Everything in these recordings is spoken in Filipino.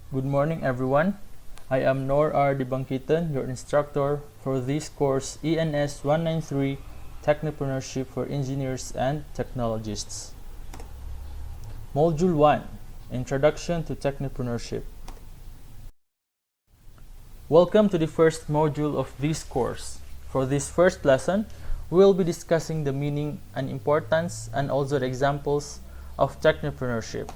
Good morning, everyone. I am Nor R. Dibangkitan, your instructor for this course ENS193 Technopreneurship for Engineers and Technologists. Module 1 Introduction to Technopreneurship. Welcome to the first module of this course. For this first lesson, we will be discussing the meaning and importance and also the examples of technopreneurship.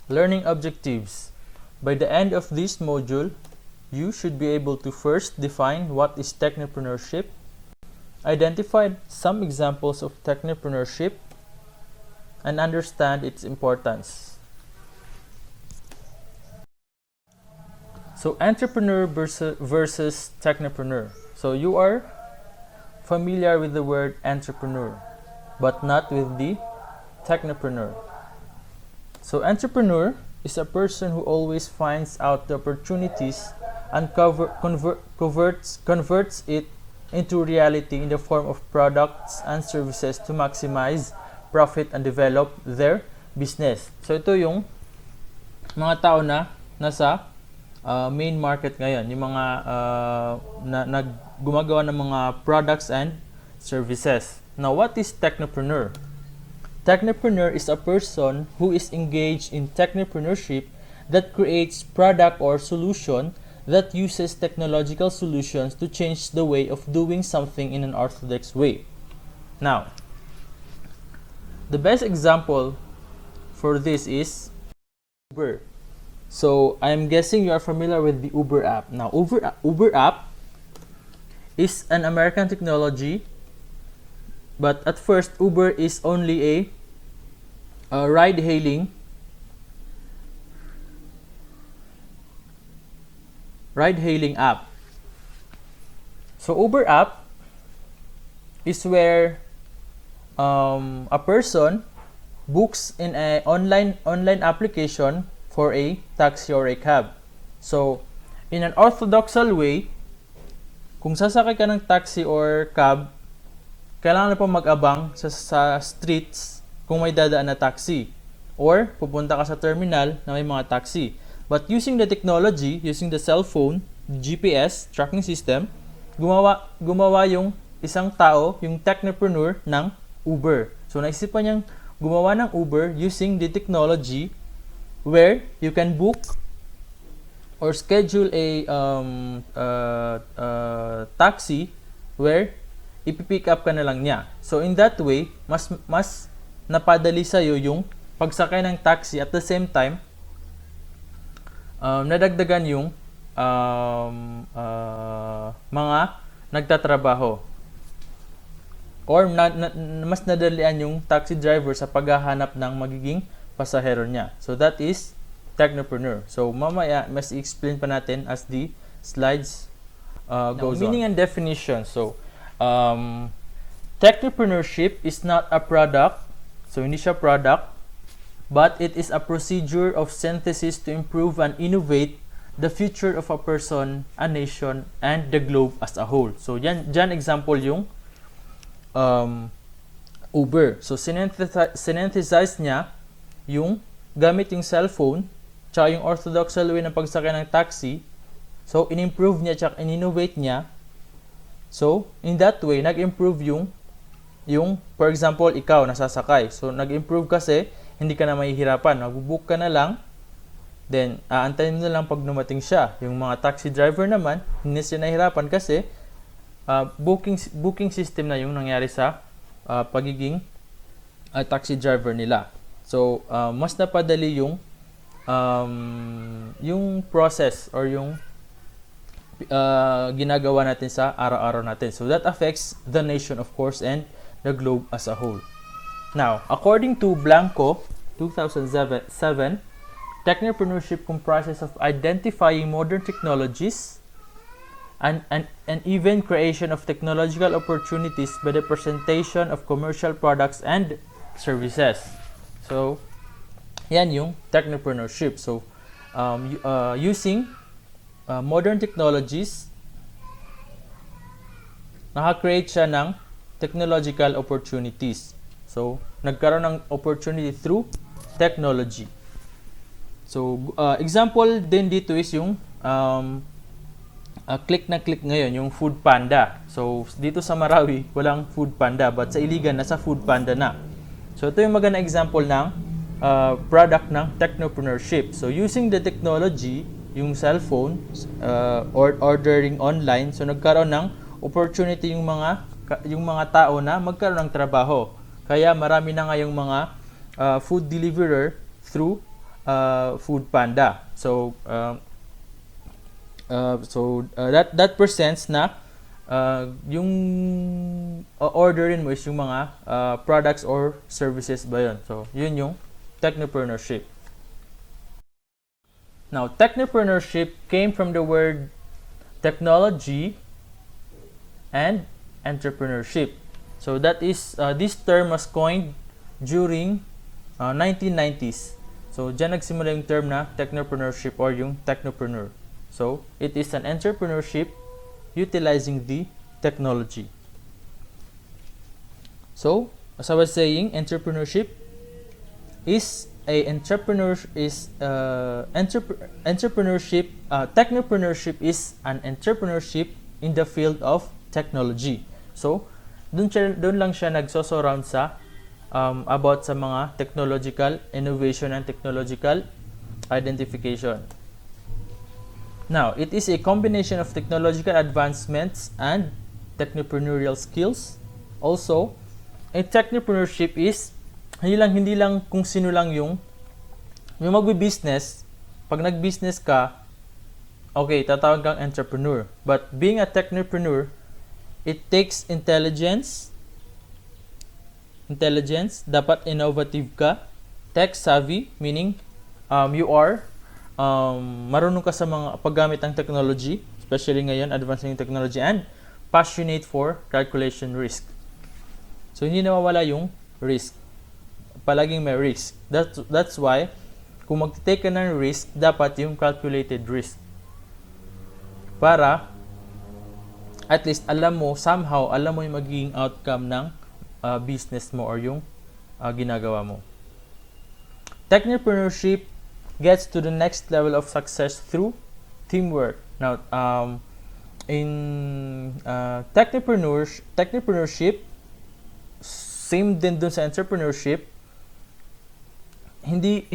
Learning objectives. By the end of this module, you should be able to first define what is technopreneurship, identify some examples of technopreneurship, and understand its importance. So, entrepreneur versus technopreneur. So, you are familiar with the word entrepreneur, but not with the technopreneur. So, entrepreneur is a person who always finds out the opportunities and converts it into reality in the form of products and services to maximize profit and develop their business. So, ito yung mga tao na nasa main market ngayon, yung mga gumagawa ng mga products and services. Now, what is technopreneur? Technopreneur is a person who is engaged in technopreneurship that creates product or solution that uses technological solutions to change the way of doing something in an orthodox way. Now, the best example for this is Uber. So, I'm guessing you are familiar with the Uber app. Now, Uber app is an American technology, but at first, Uber is only a ride-hailing app. So, Uber app is where a person books in an online application for a taxi or a cab. So, in an orthodoxal way, kung sasakay ka ng taxi or cab, kailangan na pa mag-abang sa streets kung may dadaan na taxi or pupunta ka sa terminal na may mga taxi. But using the technology, using the cell phone, the GPS, tracking system, gumawa yung isang tao, yung technopreneur ng Uber. So, naisipan niyang gumawa ng Uber using the technology where you can book or schedule a taxi where ipipick up ka na lang niya. So, in that way, mas napadali sa'yo yung pagsakay ng taxi at the same time, nadagdagan yung mga nagtatrabaho or mas nadalian yung taxi driver sa paghahanap ng magiging pasahero niya. So, that is technopreneur. So, mamaya, mas i-explain pa natin as the slides goes on. Meaning and definition. So, technopreneurship is not a product. So, hindi siya product, but it is a procedure of synthesis to improve and innovate the future of a person, a nation, and the globe as a whole. So, dyan example yung Uber. So, synthesize niya yung gamit yung cellphone, tsaka yung orthodoxal way ng pagsakay ng taxi. So, in-improve niya, tsaka in-innovate niya. So, in that way, nag-improve yung for example, ikaw nasasakay. So, nag-improve kasi, hindi ka na mahihirapan. Mag-book ka na lang, then, aantayin mo na lang pag dumating siya. Yung mga taxi driver naman, hindi sila nahihirapan kasi, booking system na yung nangyari sa pagiging taxi driver nila. So, mas napadali yung process or yung ginagawa natin sa araw-araw natin. So, that affects the nation, of course, and the globe as a whole. Now, according to Blanco, 2007, technopreneurship comprises of identifying modern technologies and even creation of technological opportunities by the presentation of commercial products and services. So, yan yung technopreneurship. So, using modern technologies naka-create siya ng technological opportunities. So, nagkaroon ng opportunity through technology. So, example din dito is yung click na click ngayon, yung Food Panda. So, dito sa Marawi, walang Food Panda, but sa Iligan, nasa Food Panda na. So, ito yung magandang example ng product ng Technopreneurship. So, using the technology, yung cellphone, or ordering online, so nagkaroon ng opportunity yung mga tao na magkaroon ng trabaho. Kaya marami na ngayong mga food deliverer through Food Panda. So that presents na yung orderin mo is yung mga products or services ba yun. So yun yung Technopreneurship. Now, Technopreneurship came from the word technology and entrepreneurship. So that is, this term was coined during 1990s. So dyan nagsimula yung term na Technopreneurship or yung Technopreneur. So it is an entrepreneurship utilizing the technology. So as I was saying, entrepreneurship is entrepreneurship. Technopreneurship is an entrepreneurship in the field of technology. So doon lang siya nagso-surround sa about sa mga technological innovation and technological identification. Now, it is a combination of technological advancements and technopreneurial skills. Also, a technopreneurship is hindi lang kung sino lang yung magbi-business. Pag nag-business ka, okay, tatawag kang entrepreneur. But being a technopreneur, it takes intelligence, dapat innovative ka, tech savvy, meaning you are marunong ka sa mga paggamit ng technology, especially ngayon, advancing technology, and passionate for calculation risk. So, hindi nawawala yung risk. Palaging may risk. That's why, kung mag-take ka ng risk, dapat yung calculated risk. Para at least alam mo yung magiging outcome ng business mo or yung ginagawa mo. Technopreneurship gets to the next level of success through teamwork. Now, in technopreneurship, same din dun sa entrepreneurship, hindi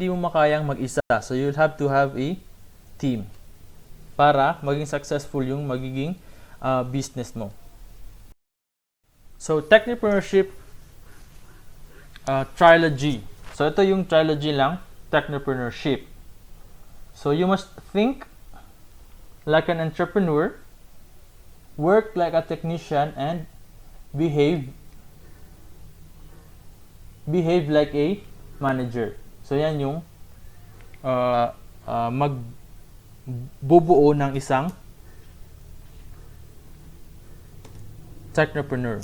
mo makayang mag-isa. So you'll have to have a team para maging successful yung magiging business mo. So, Technopreneurship Trilogy. So, ito yung trilogy lang, Technopreneurship. So, you must think like an entrepreneur, work like a technician, and behave like a manager. So, yan yung magbubuo ng isang technopreneur.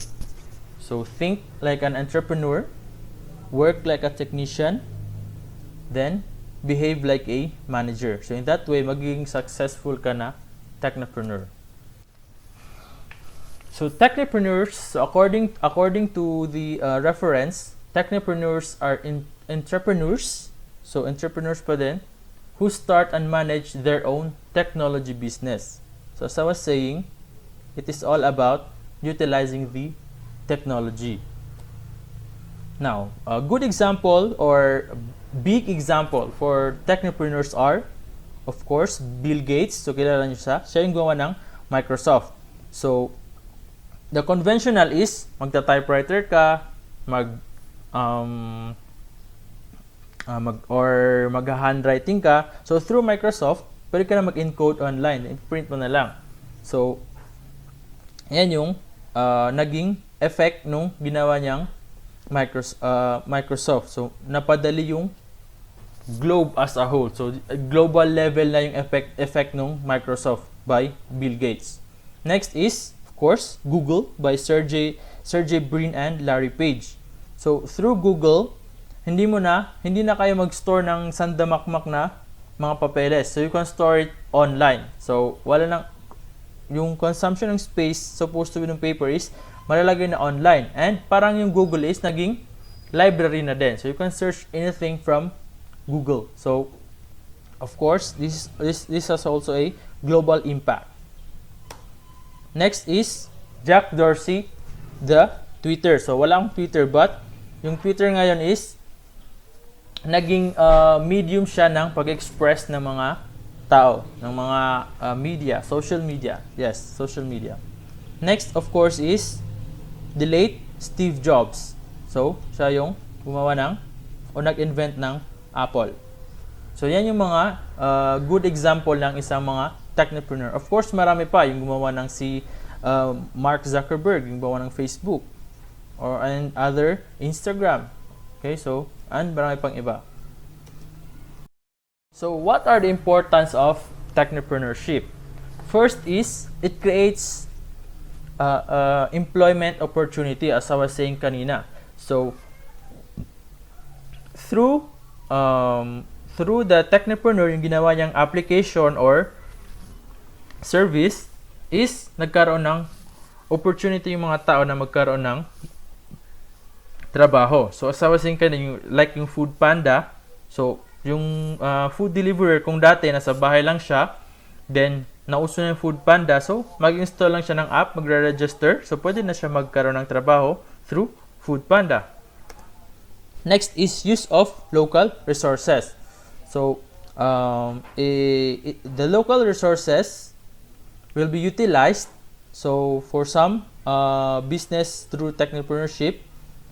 So, think like an entrepreneur, work like a technician, then behave like a manager. So, in that way, magiging successful ka na technopreneur. So, technopreneurs, according to the reference, technopreneurs are entrepreneurs, so entrepreneurs pa din, who start and manage their own technology business. So, as I was saying, it is all about utilizing the technology. Now, a good example or big example for technopreneurs are, of course, Bill Gates. So, kilala niyo siya. Siya yung gawa ng Microsoft. So, the conventional is, magta-typewriter ka, mag-handwriting ka. So, through Microsoft, pwede ka na mag-encode online. Print mo na lang. So, yan yung naging effect nung ginawa niyang Microsoft. So, napadali yung globe as a whole. So, global level na yung effect nung Microsoft by Bill Gates. Next is, of course, Google by Sergey Brin and Larry Page. So, through Google, hindi na kayo mag-store ng sandamakmak na mga papeles. So, you can store it online. So, yung consumption ng space supposed to be ng paper is malalagay na online. And parang yung Google is naging library na din. So you can search anything from Google. So of course, this has also a global impact. Next is Jack Dorsey, the Twitter. So wala akong Twitter, but yung Twitter ngayon is naging medium siya ng pag-express ng mga tao, ng mga media, social media. Yes, social media. Next, of course, is the late Steve Jobs. So, siya yung gumawa ng o nag-invent ng Apple. So, yan yung mga good example ng isang mga technopreneur. Of course, marami pa yung gumawa ng si Mark Zuckerberg, yung gumawa ng Facebook and other Instagram. Okay, so, and marami pang iba. So, what are the importance of technopreneurship? First is, it creates employment opportunity, as I was saying kanina. So, through the technopreneur, yung ginawa niyang application or service is nagkaroon ng opportunity yung mga tao na magkaroon ng trabaho. So, as I was saying kanina, like yung Food Panda, so, yung food deliverer, kung dati nasa bahay lang siya, then nauso na yung Food Panda, so mag-install lang siya ng app, magre-register, so pwede na siya magkaroon ng trabaho through Food Panda. Next is use of local resources. So the local resources will be utilized, so for some business through technopreneurship.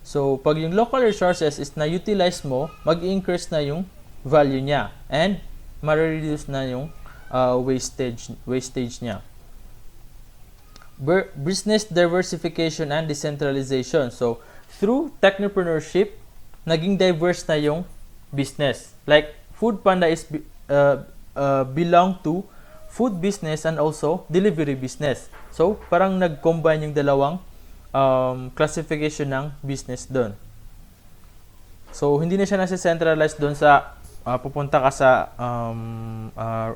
So pag yung local resources is na-utilize mo, mag-increase na yung value niya and ma-reduce na yung wastage niya. Business diversification and decentralization. So through technopreneurship, naging diverse na yung business. Like Food Panda is belong to food business and also delivery business. So parang nag-combine yung dalawang classification ng business doon. So hindi na siya nasa-centralize doon sa pupunta ka sa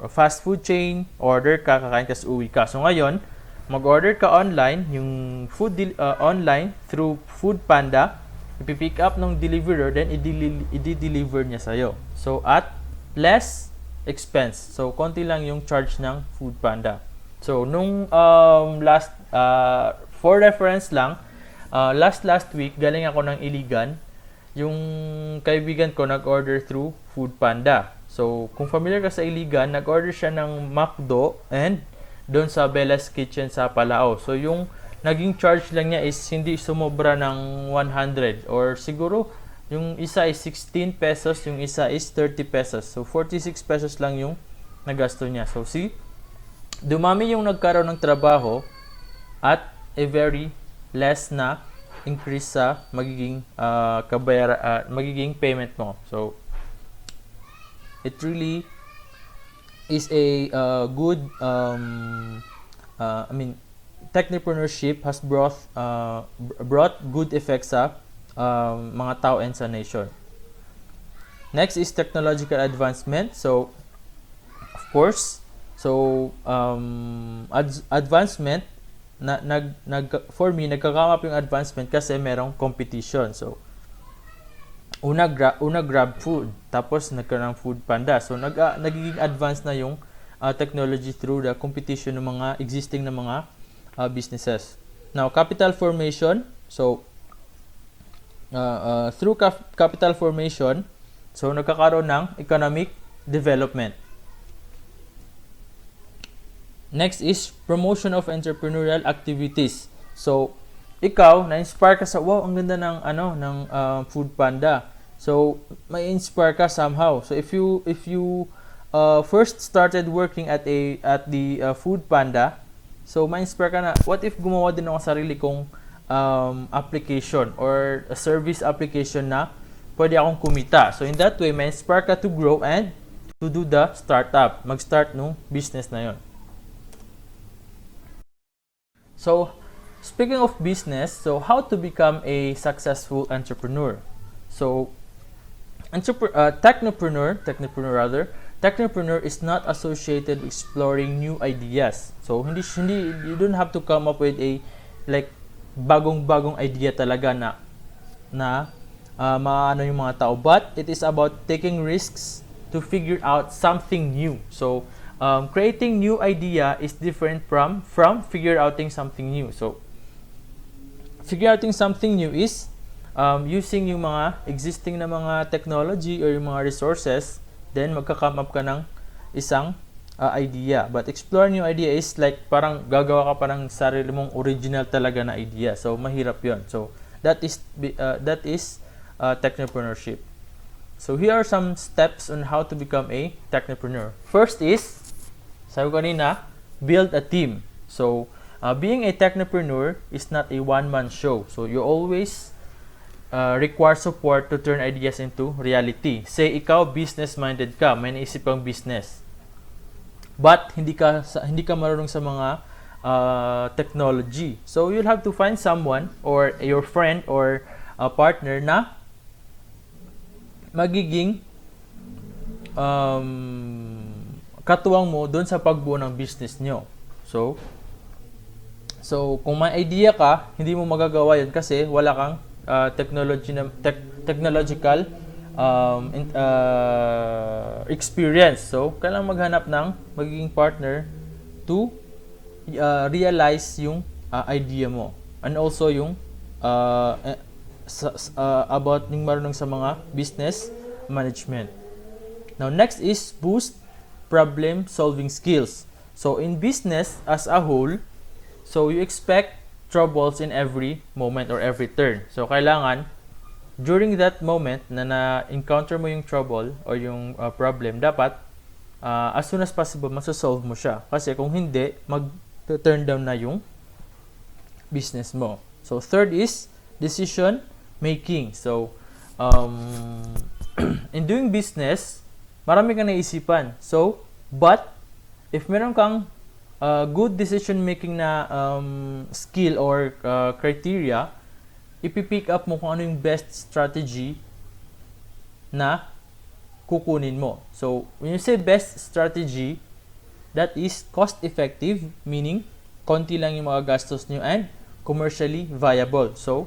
fast food chain, order ka, kakain ka, uwi ka. So ngayon, mag-order ka online, yung food online through Food Panda, ipipick up ng deliverer, then i-deliver niya sa'yo. So at less expense. So konti lang yung charge ng Food Panda. So nung for reference lang, last week, galing ako ng Iligan, yung kaibigan ko nag-order through Food Panda. So, kung familiar ka sa Iligan, nag-order siya ng McDo and doon sa Bella's Kitchen sa Palao. So, yung naging charge lang niya is hindi sumobra ng 100 or siguro yung isa is 16 pesos, yung isa is 30 pesos. So, 46 pesos lang yung nagasto niya. So, see, dumami yung nagkaroon ng trabaho at a very less na increase sa magiging magiging payment mo. So it really is a good technopreneurship has brought good effects sa mga tao and sa nation. Next is technological advancement. So of course, so advancement for me, nagka-come up yung advancement kasi merong competition. So, una grab food, tapos nagkaroon ng Food Panda. So, nagiging advanced na yung technology through the competition ng mga existing na mga businesses. Now, capital formation. So, through capital formation, so nagkakaroon ng economic development. Next is promotion of entrepreneurial activities. So, ikaw na-inspire ka sa wow, ang ganda ng Food Panda. So, may inspire ka somehow. So, if you first started working at the Food Panda, so ma-inspire ka na, what if gumawa din ako sarili kong application or a service application na pwede akong kumita. So, in that way, ma-inspire ka to grow and to do the startup. Mag-start nung business na yon. So, speaking of business, so how to become a successful entrepreneur? So, technopreneur rather. Technopreneur is not associated with exploring new ideas. So hindi you don't have to come up with a like bagong idea talaga na maano yung mga tao, but it is about taking risks to figure out something new. So creating new idea is different from figure outing something new. So figure outing something new is using yung mga existing na mga technology or yung mga resources, then magka-come up ka ng isang idea. But explore new idea is like parang gagawa ka pa ng sarili mong original talaga na idea. So mahirap yon. So that is technopreneurship. So here are some steps on how to become a technopreneur. First is, sabi ko kanina, build a team. So being a technopreneur is not a one-man show. So you always require support to turn ideas into reality. Say ikaw business-minded ka, may naisip kang business, but hindi ka marunong sa mga technology. So you'll have to find someone or your friend or a partner na magiging katuwang mo doon sa pagbuo ng business nyo. So kung may idea ka, hindi mo magagawa yun kasi wala kang technological experience. So kailangan maghanap ng magiging partner to realize yung idea mo, and also yung about yung marunong sa mga business management. Now next is boost problem solving skills. So in business as a whole, so you expect troubles in every moment or every turn. So kailangan during that moment na na-encounter mo yung trouble or yung problem, dapat as soon as possible masosolve mo siya. Kasi kung hindi, mag-turn down na yung business mo. So third is decision making. So in doing business, marami kang naisipan. So but if meron kang good decision making na skill or criteria, ipipick up mo kung ano yung best strategy na kukunin mo. So when you say best strategy, that is cost effective, meaning konti lang yung mga gastos nyo, and commercially viable. So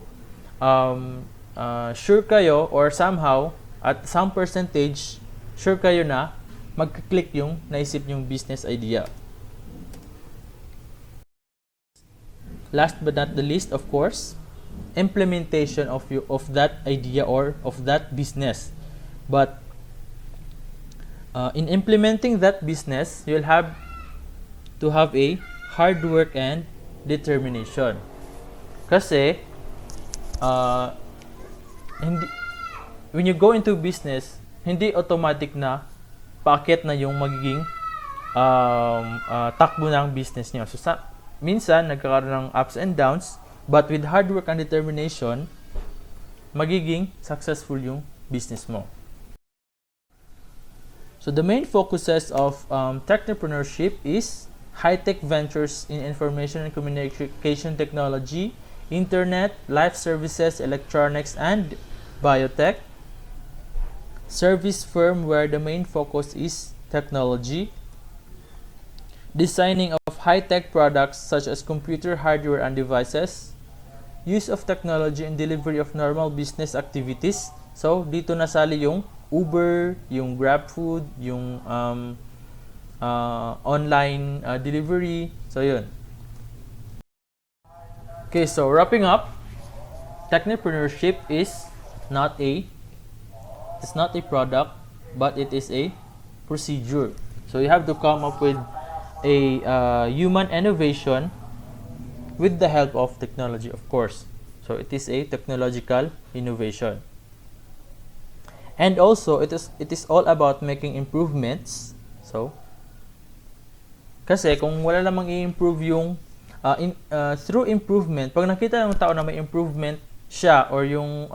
sure kayo, or somehow at some percentage sure kayo na mag-click yung naisip yung business idea. Last but not the least, of course, implementation of that idea or of that business. But in implementing that business, you'll have to have a hard work and determination. Kasi when you go into business, hindi automatic na paakyat na yung magiging takbo ng business niyo. So minsan nagkakaroon ng ups and downs, but with hard work and determination, magiging successful yung business mo. So the main focuses of technopreneurship is high-tech ventures in information and communication technology, internet, life services, electronics, and biotech. Service firm where the main focus is technology. Designing of high-tech products such as computer hardware and devices. Use of technology in delivery of normal business activities. So, dito nasali yung Uber, yung GrabFood, yung online delivery. So, yun. Okay, so wrapping up, technopreneurship is not a product, but it is a procedure. So, you have to come up with a human innovation with the help of technology, of course. So it is a technological innovation, and also it is all about making improvements. So kasi kung wala namang i-improve yung through improvement, pag nakita ng tao na may improvement siya or yung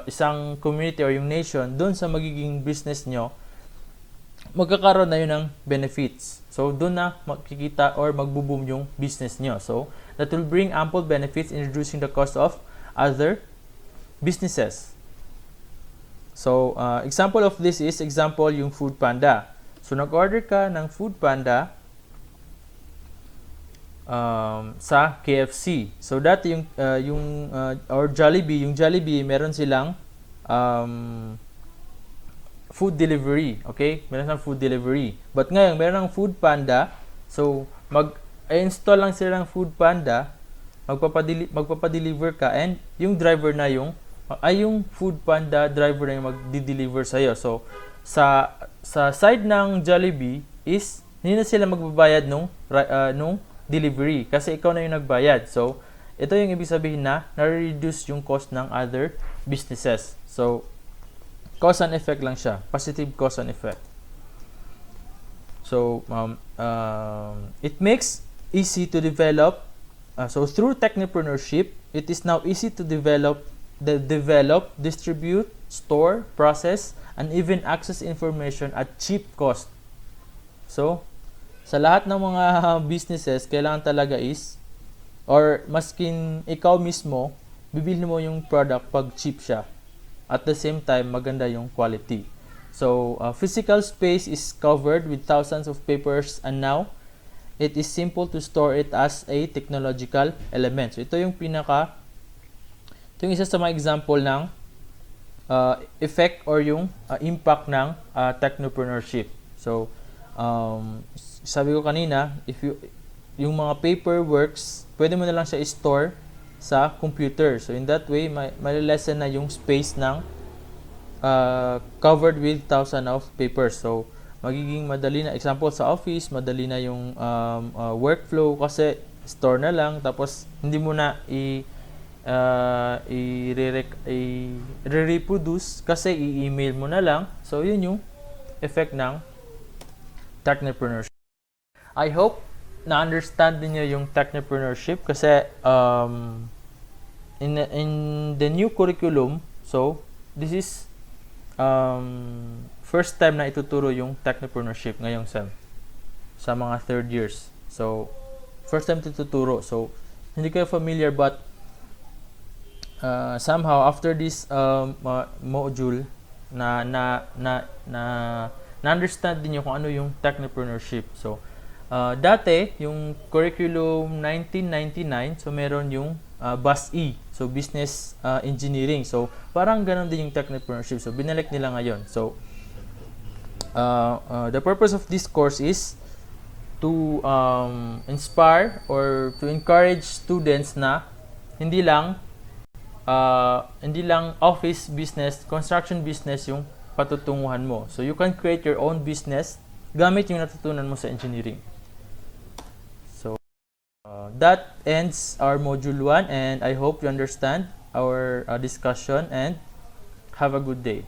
isang community or yung nation doon sa magiging business nyo, magkakaroon na yun ng benefits. So, doon na makikita or magbo-boom yung business nyo. So, that will bring ample benefits in reducing the cost of other businesses. So, example of this is, yung Food Panda. So, nag-order ka ng Food Panda sa KFC. So, dati or Jollibee, yung Jollibee, meron silang food delivery. Okay? Meron silang food delivery. But ngayon, meron ng Food Panda. So, mag-install lang sila ng Food Panda, magpapadeliver ka, and yung driver na yung Food Panda driver na yung magdi-deliver sa'yo. So, sa side ng Jollibee is hindi na sila magbabayad nung delivery kasi ikaw na yung nagbayad. So, ito yung ibig sabihin na na-reduce yung cost ng other businesses. So, cause and effect lang siya. Positive cause and effect. So, it makes easy to develop. So, through Technopreneurship, it is now easy to develop, distribute, store, process, and even access information at cheap cost. So, sa lahat ng mga businesses, kailangan talaga is, or maskin ikaw mismo, bibili mo yung product pag cheap siya. At the same time, maganda yung quality. So, physical space is covered with thousands of papers, and now, it is simple to store it as a technological element. So, ito yung isa sa mga example ng effect or yung impact ng technopreneurship. So, sabi ko kanina, yung mga paperworks, pwede mo na lang siya i-store sa computer. So, in that way, malilesen na yung space ng covered with thousands of papers. So, magiging madali na. Example, sa office, madali na yung workflow kasi store na lang. Tapos, hindi mo na i-reproduce kasi i-email mo na lang. So, yun yung effect ng Technopreneurship. I hope na-understand niyo yung Technopreneurship kasi in the new curriculum, so this is first time na ituturo yung Technopreneurship ngayong SEM sa mga third years. So, first time ituturo. So, hindi kayo familiar but somehow after this module na-understand din nyo kung ano yung Technopreneurship. So, dati, yung curriculum 1999, so meron yung BUS-E, so Business Engineering. So, parang ganun din yung Technopreneurship. So, binalik nila ngayon. So, the purpose of this course is to inspire or to encourage students na hindi lang office business, construction business yung patutunguhan mo. So, you can create your own business gamit yung natutunan mo sa engineering. So, that ends our module 1 and I hope you understand our discussion and have a good day.